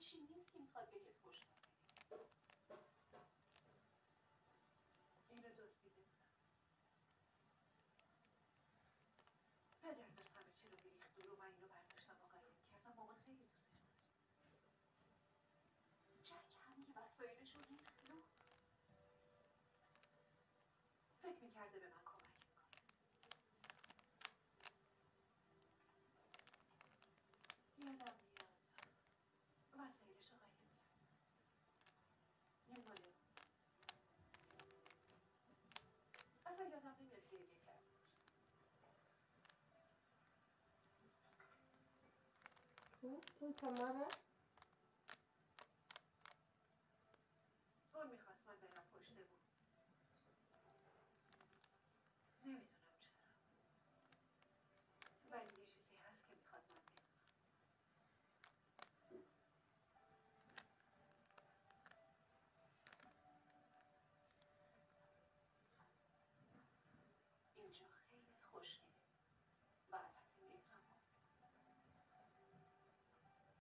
کسی نیست که میخواد بگه خوش اینو دزدیده بودم. پدر داشت همه چی رو میریخت دور و من اینو برداشتم و قایم کردم. مامان خیلی دوستش داشت. جک همه وسایلش رو ریخت. فکر میکرده به من کمک میکنه. یادم میاد وسایلش رو قایم کرد. یه ماله اصلا یادم نمیاد گریه کرده باشه. تو تمام